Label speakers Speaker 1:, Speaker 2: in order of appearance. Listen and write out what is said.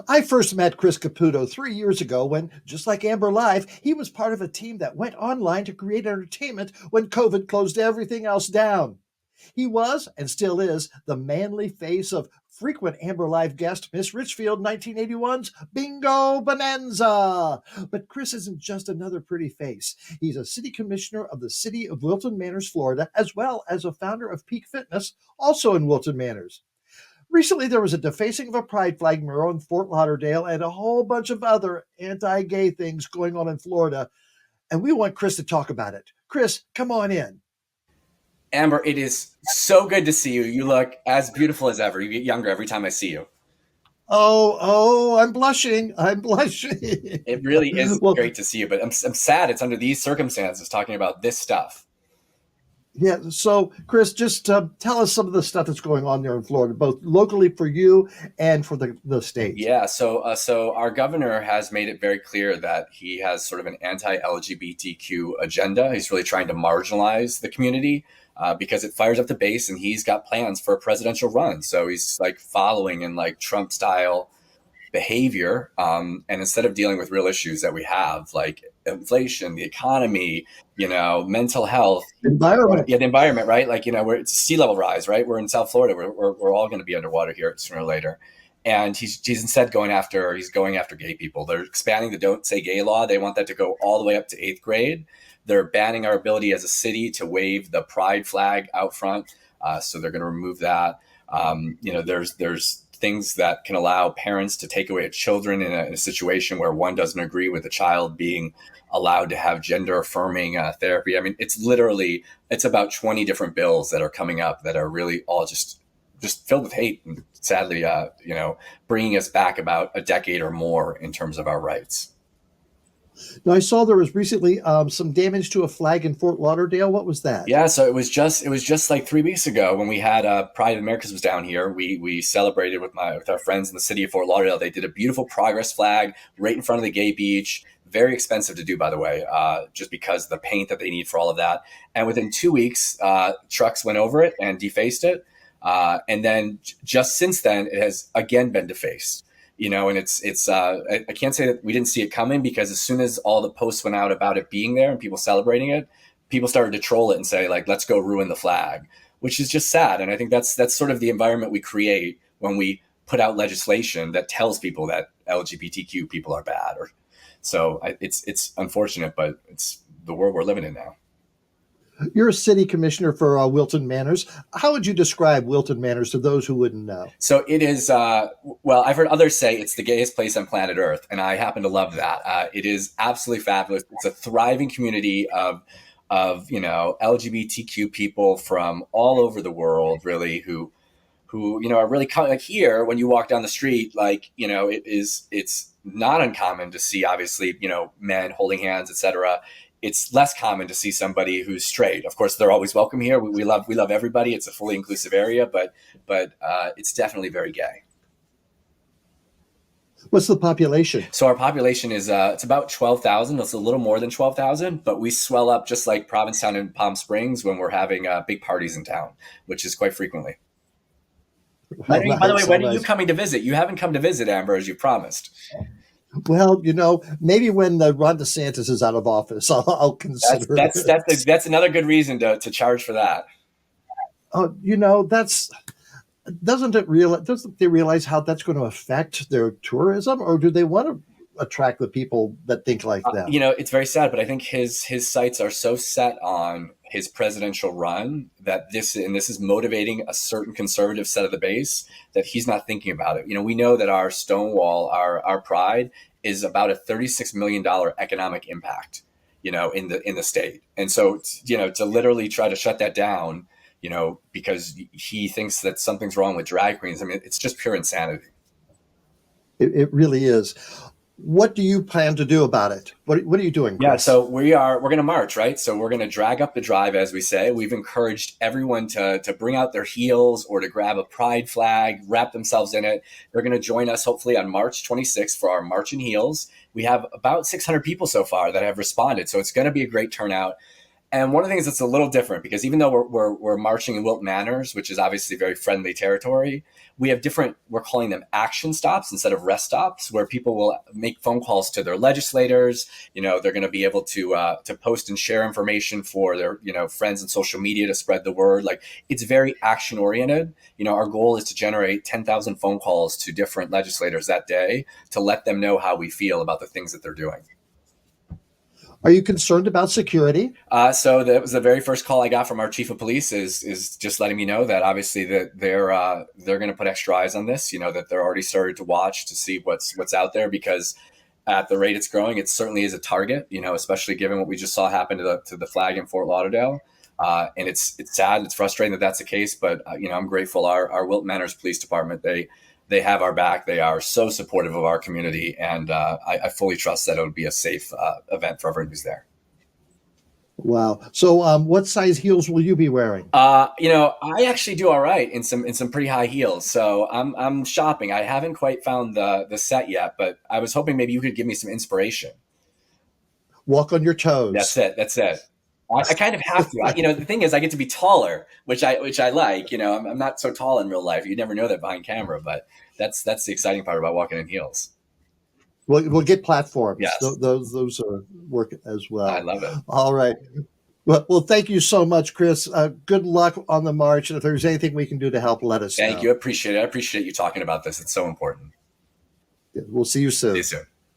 Speaker 1: I first met Chris Caputo 3 years ago when, just like Amber Live, he was part of a team that went online to create entertainment when COVID closed everything else down. He was, and still is, the manly face of frequent Amber Live guest Miss Richfield 1981's Bingo Bonanza. But Chris isn't just another pretty face. He's a city commissioner of the city of Wilton Manors, Florida, as well as a founder of Peak Fitness, also in Wilton Manors. Recently, there was a defacing of a pride flag mural in Fort Lauderdale and a whole bunch of other anti gay things going on in Florida. And we want Chris to talk about it. Chris, come on in.
Speaker 2: Amber, it is so good to see you. You look as beautiful as ever. You get younger every time I see you.
Speaker 1: I'm blushing. I'm blushing.
Speaker 2: It really is great to see you, but I'm sad it's under these circumstances talking about this stuff.
Speaker 1: Yeah. So, Chris, just tell us some of the stuff that's going on there in Florida, both locally for you and for the state.
Speaker 2: Yeah. So our governor has made it very clear that he has sort of an anti-LGBTQ agenda. He's really trying to marginalize the community because it fires up the base, and he's got plans for a presidential run. So he's like following in like Trump style behavior. And instead of dealing with real issues that we have, like inflation, the economy, mental health,
Speaker 1: environment.
Speaker 2: The environment, right? Like, it's sea level rise, right? We're in South Florida. We're all going to be underwater here sooner or later. And he's instead going after gay people. They're expanding the Don't Say Gay law. They want that to go all the way up to 8th grade. They're banning our ability as a city to wave the pride flag out front. So they're going to remove that. There's things that can allow parents to take away children in a situation where one doesn't agree with the child being allowed to have gender affirming therapy. I mean, it's about 20 different bills that are coming up that are really all just filled with hate and sadly, bringing us back about a decade or more in terms of our rights.
Speaker 1: Now, I saw there was recently some damage to a flag in Fort Lauderdale. What was that?
Speaker 2: Yeah, so it was just like 3 weeks ago when we had Pride of Americas was down here. We celebrated with our friends in the city of Fort Lauderdale. They did a beautiful progress flag right in front of the gay beach. Very expensive to do, by the way, just because of the paint that they need for all of that. And within 2 weeks, trucks went over it and defaced it. And then just since then, it has again been defaced. And I can't say that we didn't see it coming, because as soon as all the posts went out about it being there and people celebrating it, people started to troll it and say, like, let's go ruin the flag, which is just sad. And I think that's sort of the environment we create when we put out legislation that tells people that LGBTQ people are bad. So it's unfortunate, but it's the world we're living in now.
Speaker 1: You're a city commissioner for Wilton Manors. How would you describe Wilton Manors to those who wouldn't know?
Speaker 2: So it is, I've heard others say it's the gayest place on planet Earth, and I happen to love that. It is absolutely fabulous. It's a thriving community of LGBTQ people from all over the world, really, who are really like here. When you walk down the street, it's not uncommon to see, obviously, men holding hands, etc. It's less common to see somebody who's straight. Of course, they're always welcome here. We love everybody. It's a fully inclusive area, but it's definitely very gay.
Speaker 1: What's the population?
Speaker 2: So our population is it's about 12,000. It's a little more than 12,000, but we swell up just like Provincetown and Palm Springs when we're having big parties in town, which is quite frequently. By the way, when are you coming to visit? You haven't come to visit, Amber, as you promised.
Speaker 1: Well, maybe when Ron DeSantis is out of office, I'll consider it.
Speaker 2: That's another good reason to charge for that.
Speaker 1: Doesn't they realize how that's going to affect their tourism, or do they want to attract the people that think like them?
Speaker 2: It's very sad, but I think his sights are so set on his presidential run that this is motivating a certain conservative set of the base that he's not thinking about it. We know that our Stonewall, our Pride, is about a $36 million economic impact, in the state. And so, to literally try to shut that down, because he thinks that something's wrong with drag queens. I mean, it's just pure insanity.
Speaker 1: It really is. What do you plan to do about it? What are you doing, Chris?
Speaker 2: Yeah, so we're going to march, right? So we're going to drag up the drive, as we say. We've encouraged everyone to bring out their heels or to grab a pride flag, wrap themselves in it. They're going to join us hopefully on March 26th for our March in Heels. We have about 600 people so far that have responded, so it's going to be a great turnout. And one of the things that's a little different, because even though we're marching in Wilton Manors, which is obviously very friendly territory, we have different, we're calling them action stops instead of rest stops, where people will make phone calls to their legislators. They're going to be able to post and share information for their, friends in social media to spread the word. Like, it's very action oriented. Our goal is to generate 10,000 phone calls to different legislators that day to let them know how we feel about the things that they're doing.
Speaker 1: Are you concerned about security?
Speaker 2: So that was the very first call I got from our chief of police is just letting me know that obviously that they're going to put extra eyes on this, that they're already started to watch to see what's out there, because at the rate it's growing, it certainly is a target, especially given what we just saw happen to the flag in Fort Lauderdale. And it's sad. It's frustrating that that's the case, but I'm grateful. Our Wilton Manors Police Department, they have our back. They are so supportive of our community, and I fully trust that it'll be a safe event for everyone who's there.
Speaker 1: Wow. So what size heels will you be wearing?
Speaker 2: I actually do all right in some pretty high heels. So I'm shopping. I haven't quite found the set yet, but I was hoping maybe you could give me some inspiration.
Speaker 1: Walk on your toes.
Speaker 2: That's it. I kind of have to. The thing is, I get to be taller, which I like. I'm not so tall in real life. You never know that behind camera, but that's the exciting part about walking in heels.
Speaker 1: We'll get platforms.
Speaker 2: Yes.
Speaker 1: Those work as well.
Speaker 2: I love it.
Speaker 1: All right. Well, thank you so much, Chris. Good luck on the march. And if there's anything we can do to help, let us know.
Speaker 2: Thank you. I appreciate it. I appreciate you talking about this. It's so important.
Speaker 1: We'll see you soon.
Speaker 2: See you soon.